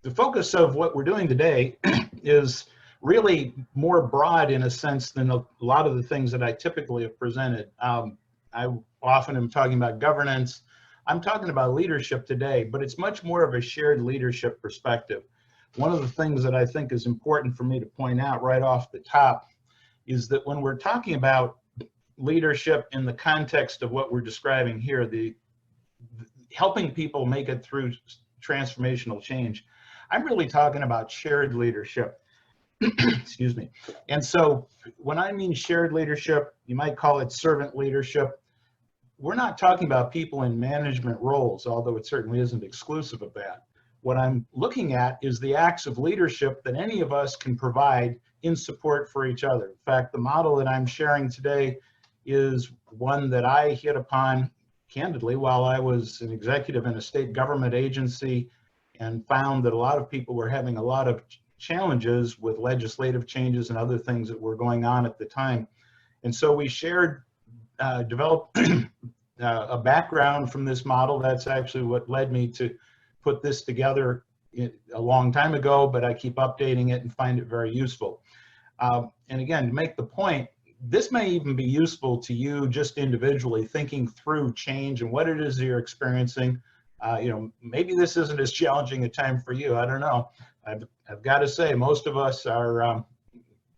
the focus of what we're doing today is really more broad in a sense than a lot of the things that I typically have presented. I often am talking about governance. I'm talking about leadership today, but it's much more of a shared leadership perspective. One of the things that I think is important for me to point out right off the top is that when we're talking about leadership in the context of what we're describing here, the helping people make it through transformational change, I'm really talking about shared leadership. Excuse me. And so when I mean shared leadership, you might call it servant leadership. We're not talking about people in management roles, although it certainly isn't exclusive of that. What I'm looking at is the acts of leadership that any of us can provide in support for each other. In fact, the model that I'm sharing today is one that I hit upon candidly while I was an executive in a state government agency, and found that a lot of people were having a lot of challenges with legislative changes and other things that were going on at the time. And so we developed a background from this model. That's actually what led me to put this together a long time ago, but I keep updating it and find it very useful. And again, to make the point, this may even be useful to you just individually, thinking through change and what it is that you're experiencing. Maybe this isn't as challenging a time for you. I don't know. I've got to say, most of us are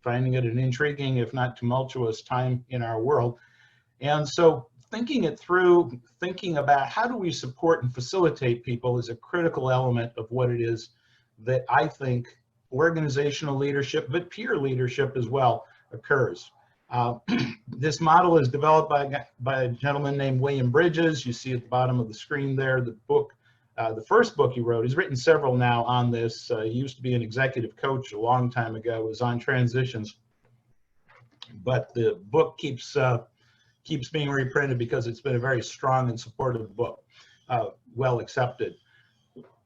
finding it an intriguing, if not tumultuous, time in our world. And so thinking it through, thinking about how do we support and facilitate people is a critical element of what it is that I think organizational leadership, but peer leadership as well, occurs. This model is developed by a gentleman named William Bridges. You see at the bottom of the screen there, the book, the first book he wrote. He's written several now on this. He used to be an executive coach a long time ago. It was on transitions. But the book keeps being reprinted because it's been a very strong and supportive book, well accepted.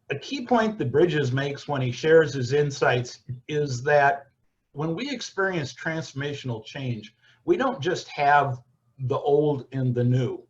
A key point that Bridges makes when he shares his insights is that when we experience transformational change, we don't just have the old and the new.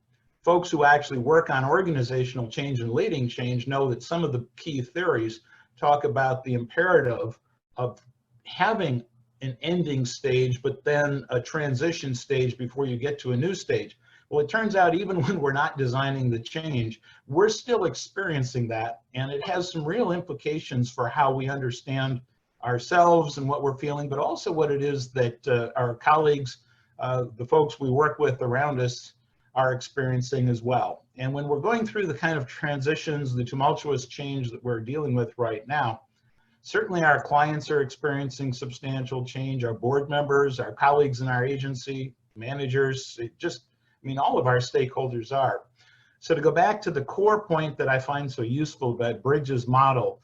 Folks who actually work on organizational change and leading change know that some of the key theories talk about the imperative of having an ending stage, but then a transition stage before you get to a new stage. Well, it turns out even when we're not designing the change, we're still experiencing that, and it has some real implications for how we understand ourselves and what we're feeling, but also what it is that our colleagues, the folks we work with around us, are experiencing as well. And when we're going through the kind of transitions, the tumultuous change that we're dealing with right now, certainly our clients are experiencing substantial change, our board members, our colleagues in our agency, managers, all of our stakeholders are. So to go back to the core point that I find so useful about Bridges' model,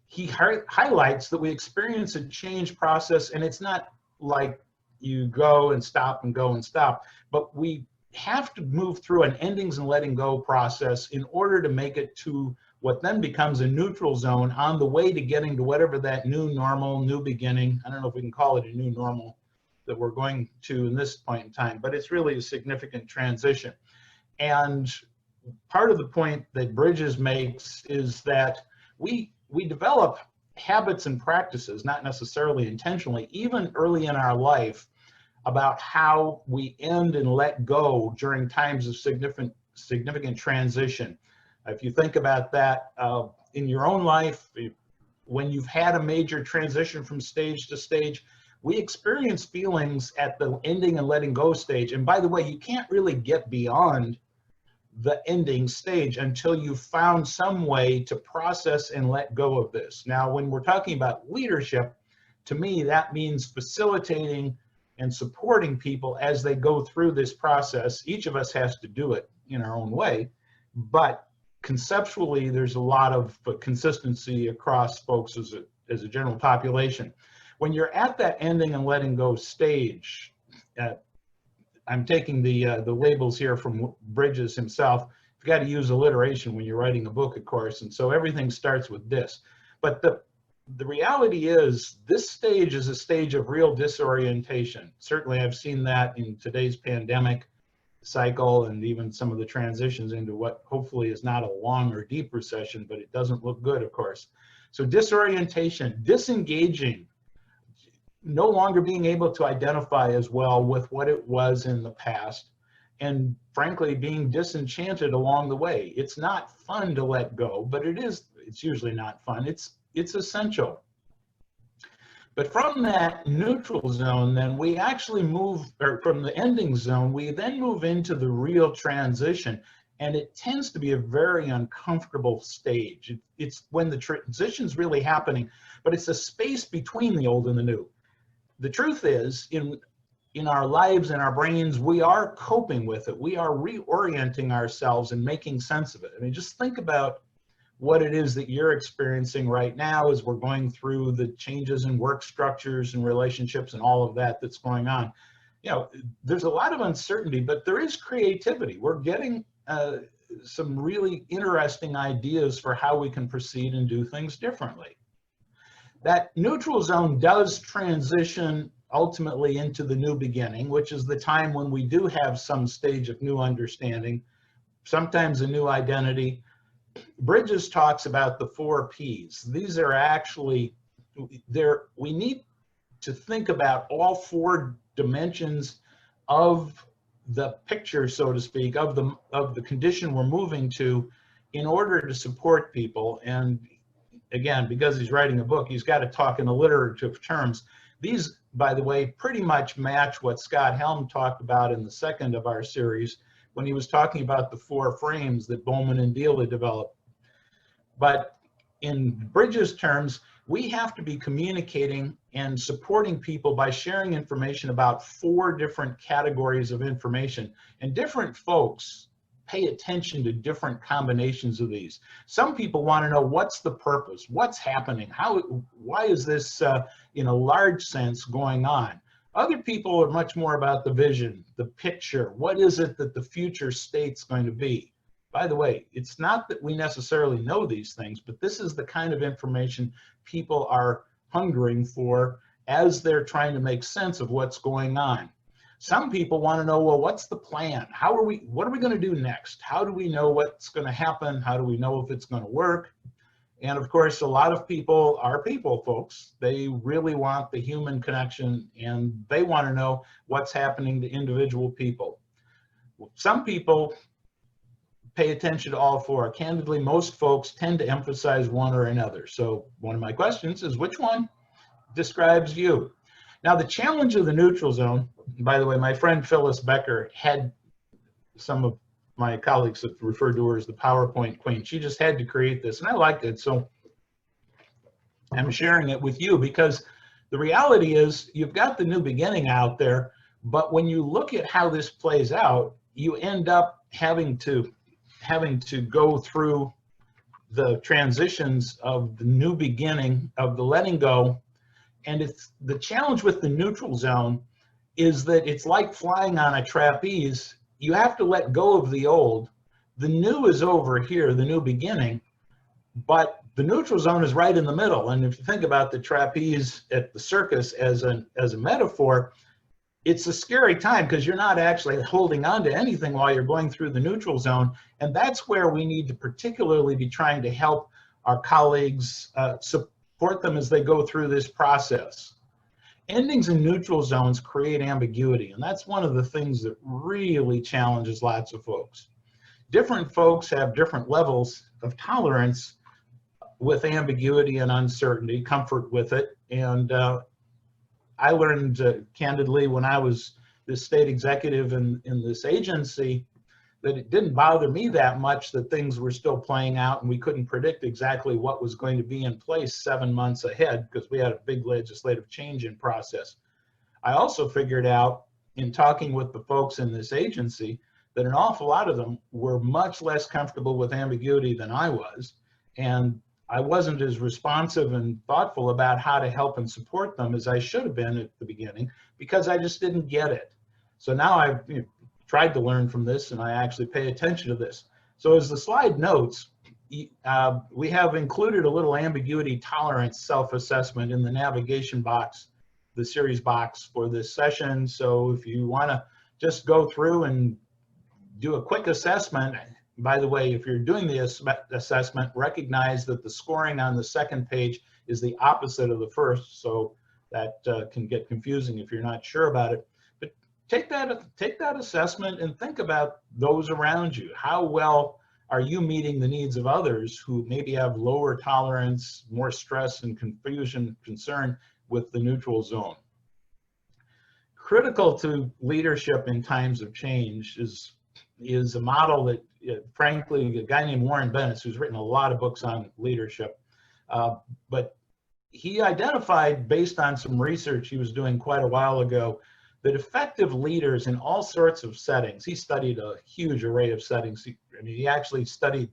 he highlights that we experience a change process, and it's not like you go and stop and go and stop, but we have to move through an endings and letting go process in order to make it to what then becomes a neutral zone on the way to getting to whatever that new normal, new beginning, I don't know if we can call it a new normal, that we're going to in this point in time, but it's really a significant transition. And part of the point that Bridges makes is that we develop habits and practices, not necessarily intentionally, even early in our life, about how we end and let go during times of significant transition. If you think about that in your own life, when you've had a major transition from stage to stage, we experience feelings at the ending and letting go stage. And by the way, you can't really get beyond the ending stage until you've found some way to process and let go of this. Now, when we're talking about leadership, to me, that means facilitating and supporting people as they go through this process. Each of us has to do it in our own way, but conceptually, there's a lot of consistency across folks as a general population. When you're at that ending and letting go stage, I'm taking the labels here from Bridges himself. You've got to use alliteration when you're writing a book, of course, and so everything starts with this. But the reality is this stage is a stage of real disorientation. Certainly I've seen that in today's pandemic. cycle and even some of the transitions into what hopefully is not a long or deep recession, but it doesn't look good, of course. So disorientation, disengaging, no longer being able to identify as well with what it was in the past, and frankly, being disenchanted along the way. It's not fun to let go, but it's usually not fun. It's essential. But from that neutral zone, then we actually move, or from the ending zone, we then move into the real transition. And it tends to be a very uncomfortable stage. It's when the transition's really happening, but it's a space between the old and the new. The truth is, in our lives and our brains, we are coping with it. We are reorienting ourselves and making sense of it. I mean, just think about what it is that you're experiencing right now as we're going through the changes in work structures and relationships and all of that that's going on. You know, there's a lot of uncertainty, but there is creativity. We're getting some really interesting ideas for how we can proceed and do things differently. That neutral zone does transition ultimately into the new beginning, which is the time when we do have some stage of new understanding, sometimes a new identity. Bridges talks about the 4 Ps. These are actually, we need to think about all 4 dimensions of the picture, so to speak, of the condition we're moving to in order to support people. And again, because he's writing a book, he's got to talk in alliterative terms. These, by the way, pretty much match what Scott Helm talked about in the second of our series when he was talking about the 4 frames that Bowman and Deela developed. But in Bridges terms, we have to be communicating and supporting people by sharing information about 4 different categories of information. And different folks pay attention to different combinations of these. Some people want to know what's the purpose, what's happening, why is this in a large sense going on. Other people are much more about the vision, the picture, what is it that the future state's going to be. By the way, it's not that we necessarily know these things, but this is the kind of information people are hungering for as they're trying to make sense of what's going on. Some people want to know, well, what's the plan? What are we going to do next? How do we know what's going to happen? How do we know if it's going to work? And of course, a lot of people are people, folks. They really want the human connection, and they want to know what's happening to individual people. Some people pay attention to all 4. Candidly, most folks tend to emphasize one or another. So one of my questions is, which one describes you? Now, the challenge of the neutral zone, by the way, my friend Phyllis Becker had, some of my colleagues have referred to her as the PowerPoint queen. She just had to create this, and I liked it. So I'm sharing it with you because the reality is you've got the new beginning out there, but when you look at how this plays out, you end up having to go through the transitions of the new beginning, of the letting go. And it's the challenge with the neutral zone is that it's like flying on a trapeze. You have to let go of the old. The new is over here, the new beginning, but the neutral zone is right in the middle. And if you think about the trapeze at the circus as a metaphor, it's a scary time because you're not actually holding on to anything while you're going through the neutral zone. And that's where we need to particularly be trying to help our colleagues, support them as they go through this process. Endings in neutral zones create ambiguity, and that's one of the things that really challenges lots of folks. Different folks have different levels of tolerance with ambiguity and uncertainty, comfort with it, and I learned candidly when I was the state executive in this agency that it didn't bother me that much that things were still playing out and we couldn't predict exactly what was going to be in place 7 months ahead because we had a big legislative change in process. I also figured out in talking with the folks in this agency that an awful lot of them were much less comfortable with ambiguity than I was, and I wasn't as responsive and thoughtful about how to help and support them as I should have been at the beginning because I just didn't get it. So now I've tried to learn from this and I actually pay attention to this. So as the slide notes, we have included a little ambiguity tolerance self-assessment in the navigation box, the series box for this session. So if you want to just go through and do a quick assessment. By the way, if you're doing the assessment, recognize that the scoring on the second page is the opposite of the first, so that can get confusing if you're not sure about it. But take that assessment and think about those around you. How well are you meeting the needs of others who maybe have lower tolerance, more stress and confusion, concern with the neutral zone? Critical to leadership in times of change is a model that, frankly, a guy named Warren Bennis, who's written a lot of books on leadership, but he identified, based on some research he was doing quite a while ago, that effective leaders in all sorts of settings — he studied a huge array of settings. He actually studied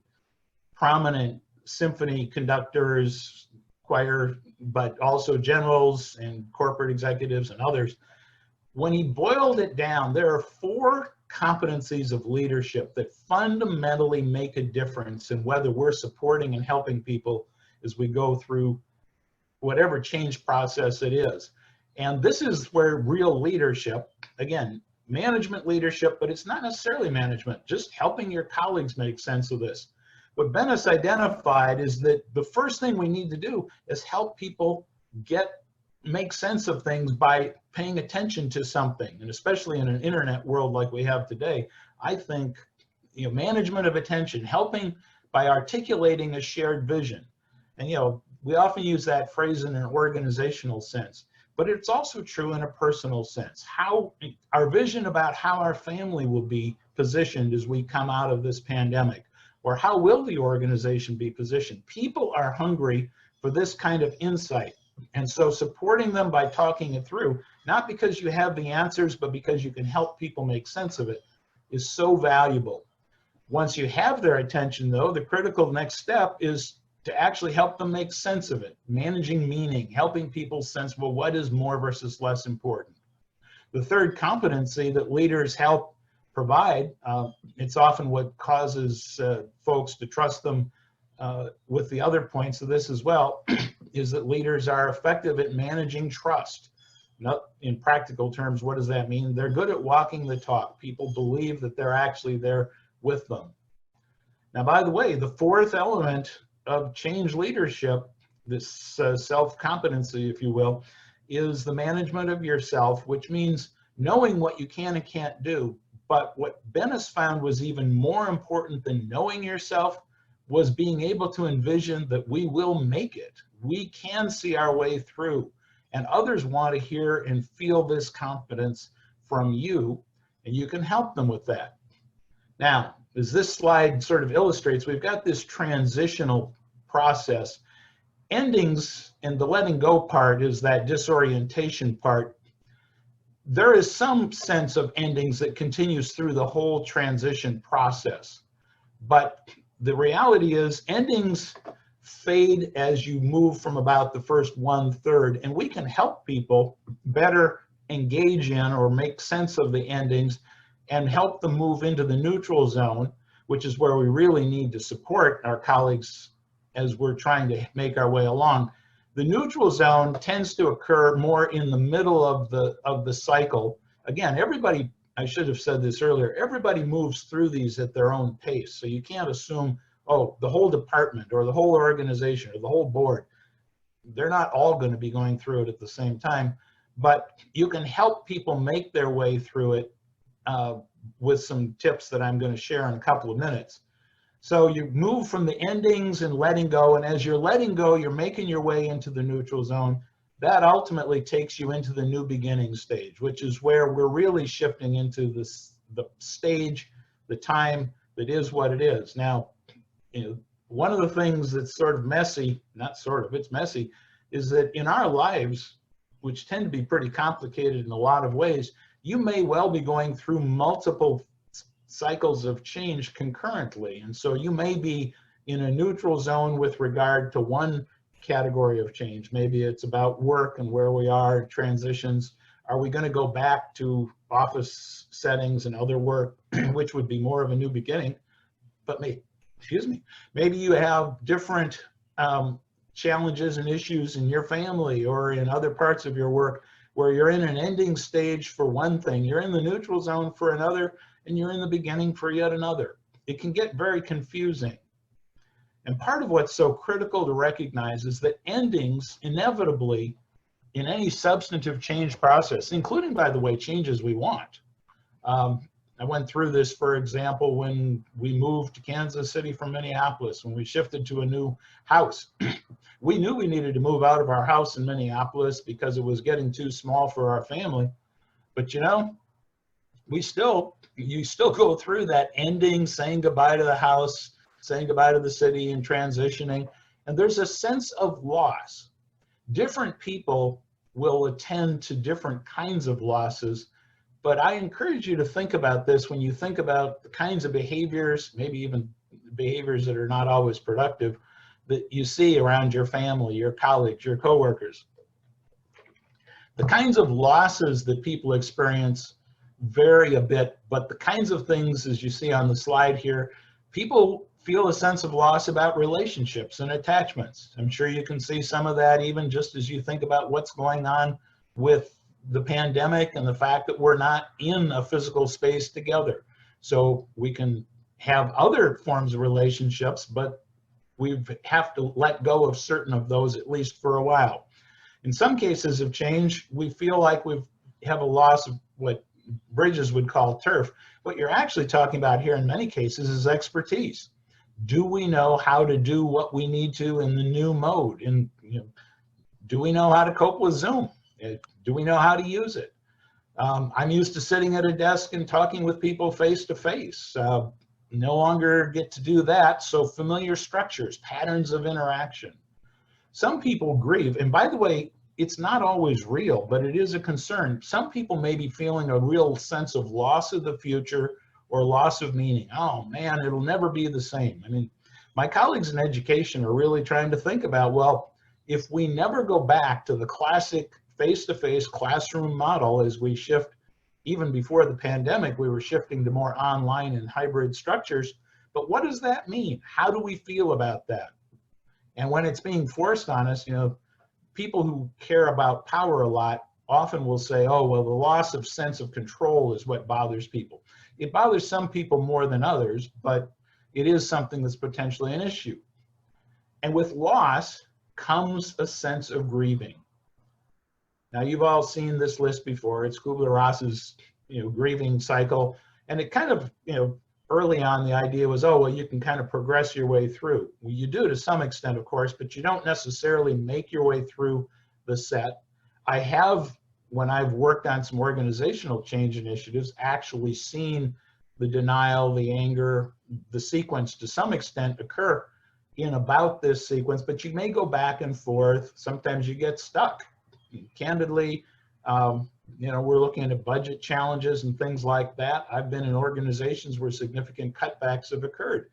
prominent symphony conductors, choir, but also generals and corporate executives and others. When he boiled it down, there are 4 competencies of leadership that fundamentally make a difference in whether we're supporting and helping people as we go through whatever change process it is. And this is where real leadership, again, management leadership, but it's not necessarily management, just helping your colleagues make sense of this. What Bennis identified is that the first thing we need to do is help people make sense of things by paying attention to something. And especially in an internet world like we have today, I think, management of attention, helping by articulating a shared vision. And we often use that phrase in an organizational sense, but it's also true in a personal sense. How our vision about how our family will be positioned as we come out of this pandemic, or how will the organization be positioned? People are hungry for this kind of insight. And so supporting them by talking it through, not because you have the answers, but because you can help people make sense of it, is so valuable. Once you have their attention, though, the critical next step is to actually help them make sense of it, managing meaning, helping people sense, well, what is more versus less important? The third competency that leaders help provide, it's often what causes folks to trust them with the other points of this as well, is that leaders are effective at managing trust. Not in practical terms, what does that mean? They're good at walking the talk. People believe that they're actually there with them. Now, by the way, the fourth element of change leadership, this self-competency, if you will, is the management of yourself, which means knowing what you can and can't do. But what Bennis found was even more important than knowing yourself was being able to envision that we will make it. We can see our way through, and others want to hear and feel this confidence from you, and you can help them with that. Now, as this slide sort of illustrates, we've got this transitional process. Endings and the letting go part is that disorientation part. There is some sense of endings that continues through the whole transition process, but the reality is endings fade as you move from about the first 1/3, and we can help people better engage in or make sense of the endings and help them move into the neutral zone, which is where we really need to support our colleagues as we're trying to make our way along. The neutral zone tends to occur more in the middle of the cycle. Again, everybody, I should have said this earlier, everybody moves through these at their own pace. So you can't assume, oh, the whole department or the whole organization or the whole board, they're not all going to be going through it at the same time. But you can help people make their way through it with some tips that I'm going to share in a couple of minutes. So you move from the endings and letting go, and as you're letting go, you're making your way into the neutral zone. That ultimately takes you into the new beginning stage, which is where we're really shifting into the stage, the time that is what it is. Now, one of the things that's sort of messy, not sort of, it's messy, is that in our lives, which tend to be pretty complicated in a lot of ways, you may well be going through multiple cycles of change concurrently. And so you may be in a neutral zone with regard to one category of change. Maybe it's about work and where we are, transitions. Are we going to go back to office settings and other work, which would be more of a new beginning? But maybe you have different challenges and issues in your family or in other parts of your work where you're in an ending stage for one thing, you're in the neutral zone for another, and you're in the beginning for yet another. It can get very confusing. And part of what's so critical to recognize is that endings inevitably in any substantive change process, including, by the way, changes we want. I went through this, for example, when we moved to Kansas City from Minneapolis, when we shifted to a new house. We knew we needed to move out of our house in Minneapolis because it was getting too small for our family. But you know, you still go through that ending, saying goodbye to the house, saying goodbye to the city and transitioning. And there's a sense of loss. Different people will attend to different kinds of losses. But I encourage you to think about this when you think about the kinds of behaviors, maybe even behaviors that are not always productive, that you see around your family, your colleagues, your coworkers. The kinds of losses that people experience vary a bit, but the kinds of things, as you see on the slide here, people feel a sense of loss about relationships and attachments. I'm sure you can see some of that even just as you think about what's going on with the pandemic and the fact that we're not in a physical space together. So we can have other forms of relationships, but we have to let go of certain of those, at least for a while. In some cases of change, we feel like we have a loss of what Bridges would call turf. What you're actually talking about here in many cases is expertise. Do we know how to do what we need to in the new mode? And do we know how to cope with Zoom? Do we know how to use it? I'm used to sitting at a desk and talking with people face to face. No longer get to do that. So familiar structures, patterns of interaction. Some people grieve, and by the way, it's not always real, but it is a concern. Some people may be feeling a real sense of loss of the future or loss of meaning. Oh man, it'll never be the same. I mean, my colleagues in education are really trying to think about, well, if we never go back to the classic face-to-face classroom model as we shift, even before the pandemic, we were shifting to more online and hybrid structures. But what does that mean? How do we feel about that? And when it's being forced on us, people who care about power a lot often will say, oh, well, the loss of sense of control is what bothers people. It bothers some people more than others, but it is something that's potentially an issue. And with loss comes a sense of grieving. Now, you've all seen this list before. It's Kubler-Ross's grieving cycle. And it kind of, early on, the idea was, oh, well, you can kind of progress your way through. Well, you do to some extent, of course, but you don't necessarily make your way through the set. I have, when I've worked on some organizational change initiatives, actually seen the denial, the anger, the sequence to some extent occur in about this sequence, but you may go back and forth. Sometimes you get stuck. Candidly, we're looking at budget challenges and things like that. I've been in organizations where significant cutbacks have occurred.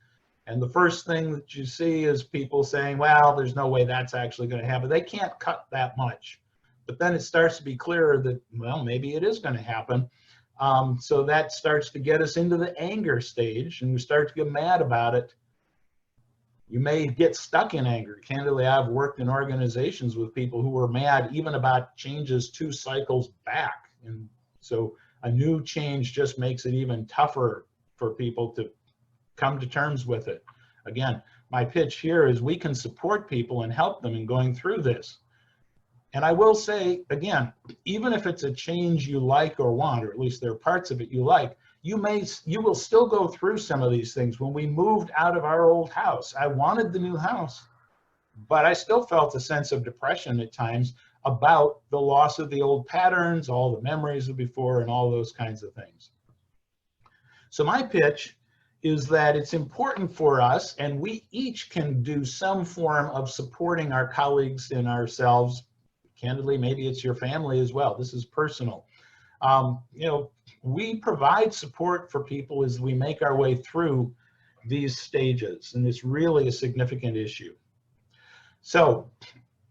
And the first thing that you see is people saying, well, there's no way that's actually going to happen. They can't cut that much. But then it starts to be clearer that, well, maybe it is going to happen. So that starts to get us into the anger stage, and we start to get mad about it. You may get stuck in anger. Candidly, I've worked in organizations with people who were mad even about changes 2 cycles back. And so a new change just makes it even tougher for people to come to terms with it. Again, my pitch here is we can support people and help them in going through this. And I will say, again, even if it's a change you like or want, or at least there are parts of it you like, you will still go through some of these things. When we moved out of our old house, I wanted the new house, but I still felt a sense of depression at times about the loss of the old patterns, all the memories of before, and all those kinds of things. So my pitch is that it's important for us, and we each can do some form of supporting our colleagues and ourselves. Candidly, maybe it's your family as well. This is personal. We provide support for people as we make our way through these stages, and it's really a significant issue. So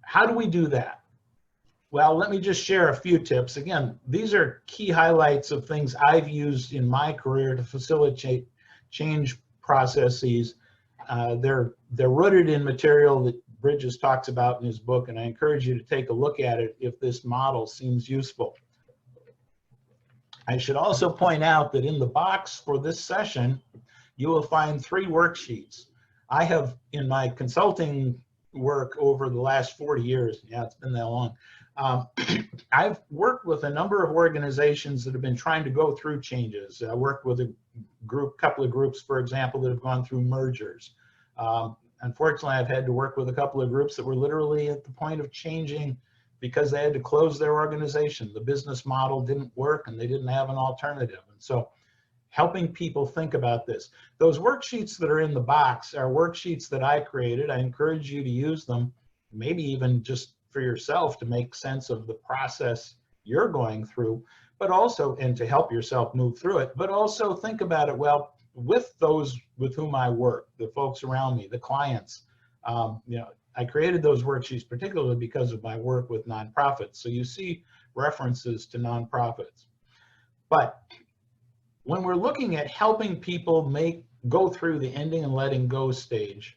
how do we do that? Well, let me just share a few tips. Again, these are key highlights of things I've used in my career to facilitate change processes. They're rooted in material that Bridges talks about in his book, and I encourage you to take a look at it if this model seems useful. I should also point out that in the box for this session, you will find 3 worksheets. I have, in my consulting work over the last 40 years, yeah, it's been that long, I've worked with a number of organizations that have been trying to go through changes. I worked with a couple of groups, for example, that have gone through mergers. Unfortunately, I've had to work with a couple of groups that were literally at the point of changing because they had to close their organization. The business model didn't work and they didn't have an alternative. And so helping people think about this. Those worksheets that are in the box are worksheets that I created. I encourage you to use them, maybe even just for yourself to make sense of the process you're going through, but also, and to help yourself move through it, but also think about it, well, with those with whom I work, the folks around me, the clients. You know, I created those worksheets particularly because of my work with nonprofits. So you see references to nonprofits. But when we're looking at helping people go through the ending and letting go stage,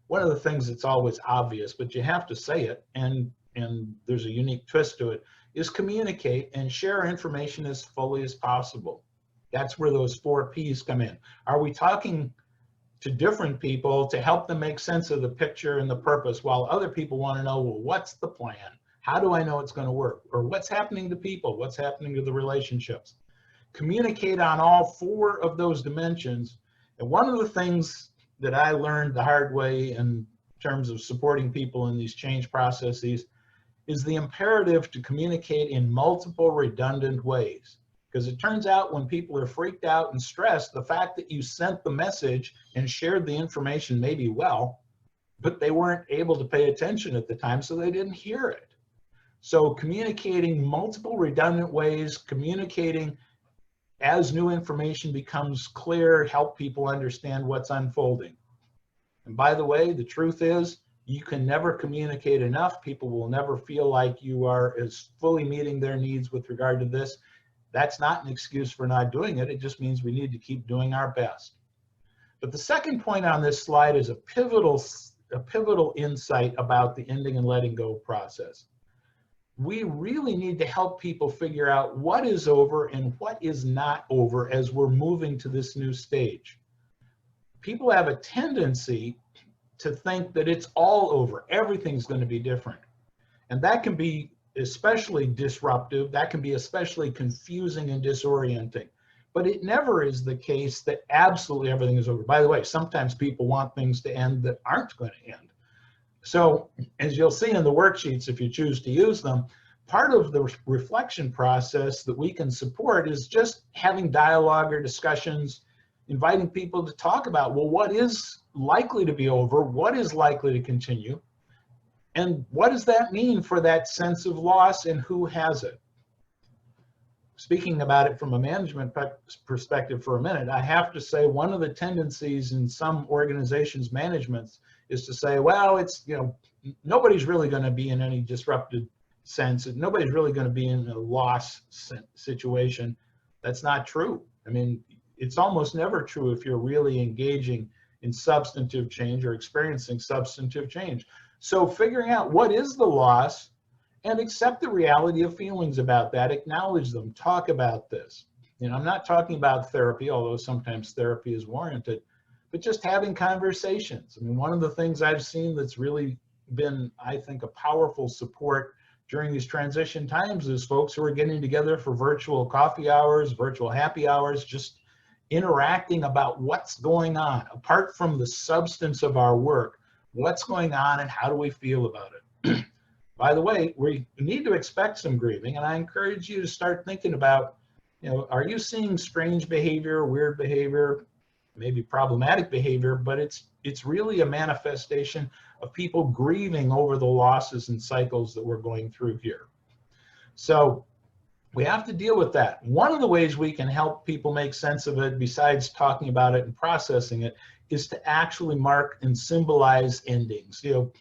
one of the things that's always obvious, but you have to say it, and there's a unique twist to it, is communicate and share information as fully as possible. That's where those 4 P's come in. Are we talking to different people to help them make sense of the picture and the purpose, while other people want to know, well, what's the plan? How do I know it's going to work? Or what's happening to people? What's happening to the relationships? Communicate on all 4 of those dimensions. And one of the things that I learned the hard way in terms of supporting people in these change processes is the imperative to communicate in multiple redundant ways. Because it turns out when people are freaked out and stressed, the fact that you sent the message and shared the information maybe well, but they weren't able to pay attention at the time, so they didn't hear it. So communicating multiple redundant ways, communicating as new information becomes clear, help people understand what's unfolding. And by the way, the truth is, you can never communicate enough. People will never feel like you are as fully meeting their needs with regard to this. That's not an excuse for not doing it. It just means we need to keep doing our best. But the second point on this slide is a pivotal insight about the ending and letting go process. We really need to help people figure out what is over and what is not over as we're moving to this new stage. People have a tendency to think that it's all over, everything's going to be different. And that can be especially disruptive, that can be especially confusing and disorienting. But it never is the case that absolutely everything is over. By the way, sometimes people want things to end that aren't going to end. So as you'll see in the worksheets, if you choose to use them, part of the reflection process that we can support is just having dialogue or discussions, inviting people to talk about, well, what is likely to be over? What is likely to continue? And what does that mean for that sense of loss, and who has it? Speaking about it from a management perspective for a minute, I have to say one of the tendencies in some organizations' managements is to say, well, it's, you know, nobody's really going to be in any disrupted sense. Nobody's really going to be in a loss situation. That's not true. I mean, it's almost never true if you're really engaging in substantive change or experiencing substantive change. So figuring out what is the loss and accept the reality of feelings about that, acknowledge them, talk about this. You know, I'm not talking about therapy, although sometimes therapy is warranted, but just having conversations. I mean, one of the things I've seen that's really been, I think, a powerful support during these transition times is folks who are getting together for virtual coffee hours, virtual happy hours, just interacting about what's going on, apart from the substance of our work, what's going on and how do we feel about it. By the way, we need to expect some grieving, and I encourage you to start thinking about, you know, are you seeing strange behavior, weird behavior, maybe problematic behavior, but it's really a manifestation of people grieving over the losses and cycles that we're going through here. So we have to deal with that. One of the ways we can help people make sense of it, besides talking about it and processing it, is to actually mark and symbolize endings. You know,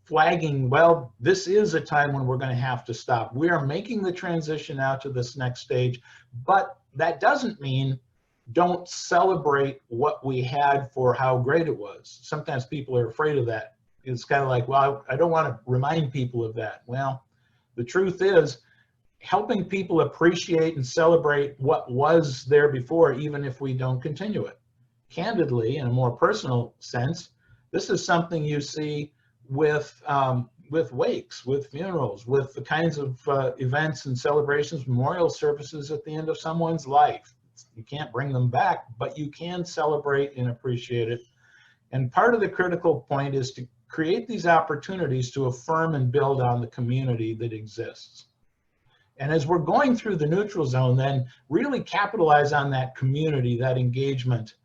flagging, well, this is a time when we're going to have to stop. We are making the transition out to this next stage, but that doesn't mean don't celebrate what we had for how great it was. Sometimes people are afraid of that. It's kind of like, well, I don't want to remind people of that. Well, the truth is, helping people appreciate and celebrate what was there before, even if we don't continue it. Candidly, in a more personal sense, this is something you see with wakes, with funerals, with the kinds of events and celebrations, memorial services at the end of someone's life. You can't bring them back, but you can celebrate and appreciate it. And part of the critical point is to create these opportunities to affirm and build on the community that exists. And as we're going through the neutral zone, then really capitalize on that community, that engagement.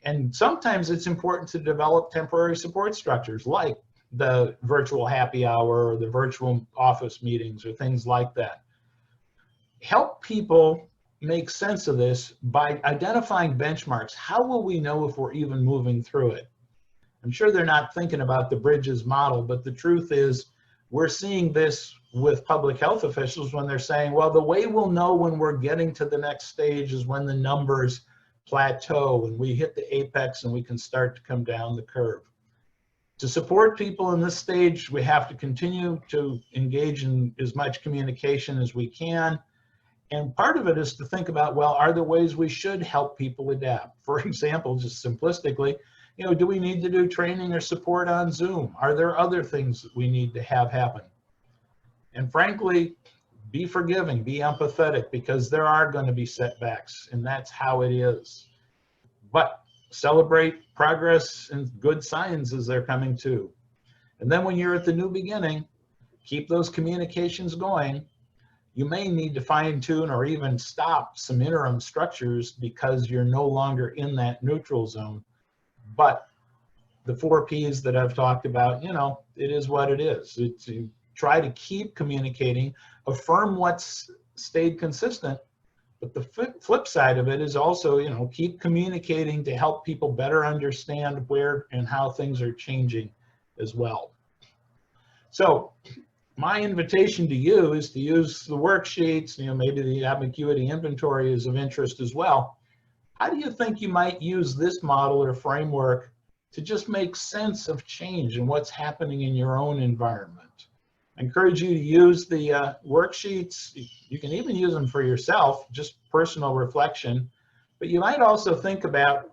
And sometimes it's important to develop temporary support structures like the virtual happy hour or the virtual office meetings or things like that. Help people make sense of this by identifying benchmarks. How will we know if we're even moving through it? I'm sure they're not thinking about the Bridges model, but the truth is we're seeing this with public health officials when they're saying, well, the way we'll know when we're getting to the next stage is when the numbers plateau and we hit the apex and we can start to come down the curve. To support people in this stage, we have to continue to engage in as much communication as we can. And part of it is to think about, well, are there ways we should help people adapt? For example, just simplistically, do we need to do training or support on Zoom? Are there other things that we need to have happen? And frankly, be forgiving, be empathetic, because there are going to be setbacks, and that's how it is. But celebrate progress and good signs as they're coming too. And then when you're at the new beginning, keep those communications going. You may need to fine tune or even stop some interim structures because you're no longer in that neutral zone. But the 4 Ps that I've talked about, it is what it is. It's, you try to keep communicating, affirm what's stayed consistent, but the flip side of it is also, keep communicating to help people better understand where and how things are changing as well. So my invitation to you is to use the worksheets, maybe the Ambiguity inventory is of interest as well. How do you think you might use this model or framework to just make sense of change and what's happening in your own environment? I encourage you to use the worksheets. You can even use them for yourself, just personal reflection. But you might also think about,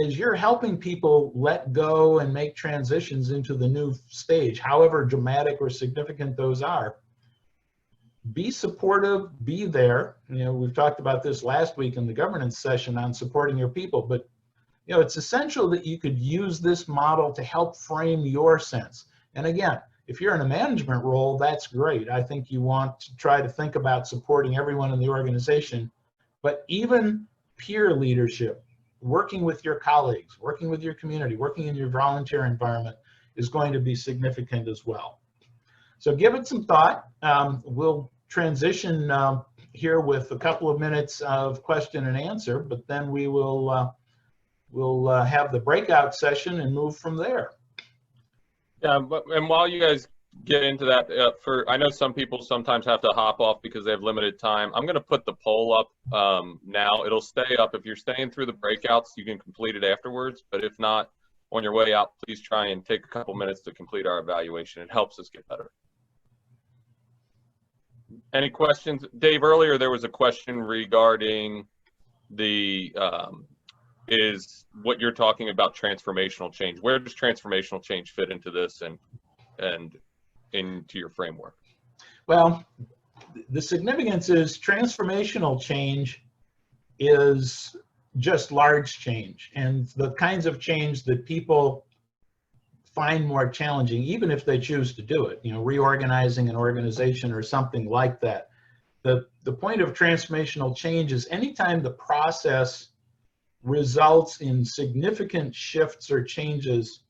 as you're helping people let go and make transitions into the new stage, however dramatic or significant those are, be supportive, be there. We've talked about this last week in the governance session on supporting your people, but it's essential that you could use this model to help frame your sense. And again, if you're in a management role, that's great. I think you want to try to think about supporting everyone in the organization, but even peer leadership, working with your colleagues, working with your community, working in your volunteer environment is going to be significant as well. So give it some thought. We'll transition here with a couple of minutes of question and answer, but then we will we'll have the breakout session and move from there. Yeah, and while you guys get into that, I know some people sometimes have to hop off because they have limited time. I'm going to put the poll up now. It'll stay up. If you're staying through the breakouts, you can complete it afterwards. But if not, on your way out, please try and take a couple minutes to complete our evaluation. It helps us get better. Any questions? Dave, earlier there was a question regarding the is what you're talking about transformational change. Where does transformational change fit into this and into your framework? Well, the significance is transformational change is just large change, and the kinds of change that people find more challenging, even if they choose to do it, reorganizing an organization or something like that. The point of transformational change is anytime the process results in significant shifts or changes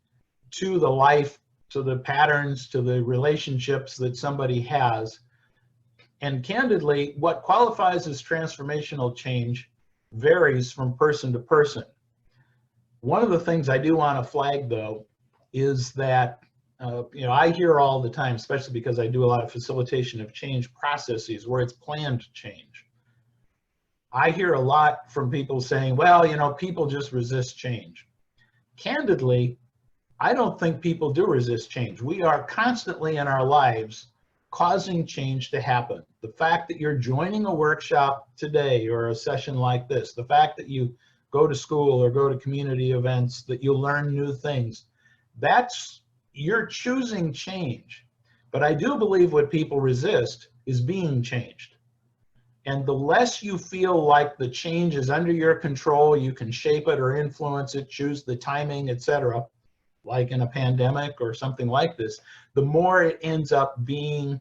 to the life, to the patterns, to the relationships that somebody has. And candidly, what qualifies as transformational change varies from person to person. One of the things I do want to flag, though, is that I hear all the time, especially because I do a lot of facilitation of change processes where it's planned change. I hear a lot from people saying, well, people just resist change. Candidly, I don't think people do resist change. We are constantly in our lives causing change to happen. The fact that you're joining a workshop today or a session like this, the fact that you go to school or go to community events, that you learn new things, that's, you're choosing change. But I do believe what people resist is being changed. And the less you feel like the change is under your control, you can shape it or influence it, choose the timing, etc., like in a pandemic or something like this, the more it ends up being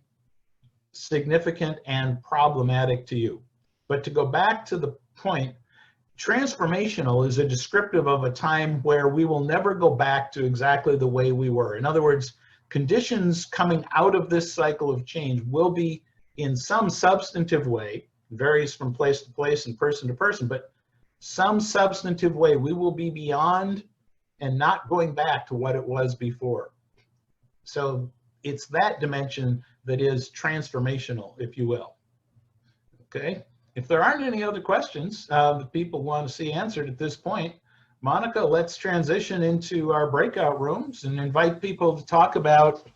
significant and problematic to you. But to go back to the point, transformational is a descriptive of a time where we will never go back to exactly the way we were. In other words, conditions coming out of this cycle of change will be in some substantive way, varies from place to place and person to person, but some substantive way we will be beyond and not going back to what it was before. So it's that dimension that is transformational, if you will. Okay, if there aren't any other questions that people want to see answered at this point, Monica, let's transition into our breakout rooms and invite people to talk about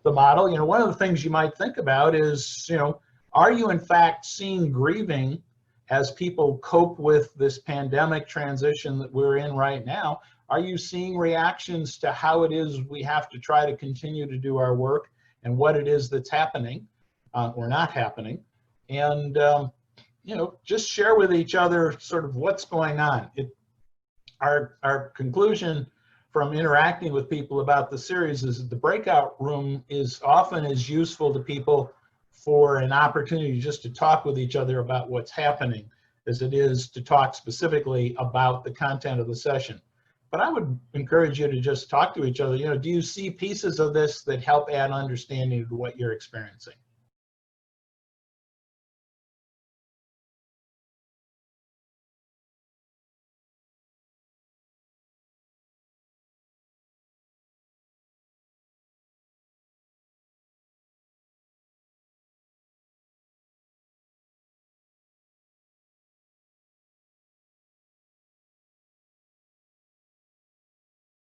the model. You know, one of the things you might think about is, you know, are you in fact seeing grieving as people cope with this pandemic transition that we're in right now? Are you seeing reactions to how it is we have to try to continue to do our work and what it is that's happening or not happening? And, you know, just share with each other sort of what's going on. Our conclusion from interacting with people about the series is that the breakout room is often as useful to people for an opportunity just to talk with each other about what's happening as it is to talk specifically about the content of the session. But I would encourage you to just talk to each other. You know, do you see pieces of this that help add understanding to what you're experiencing?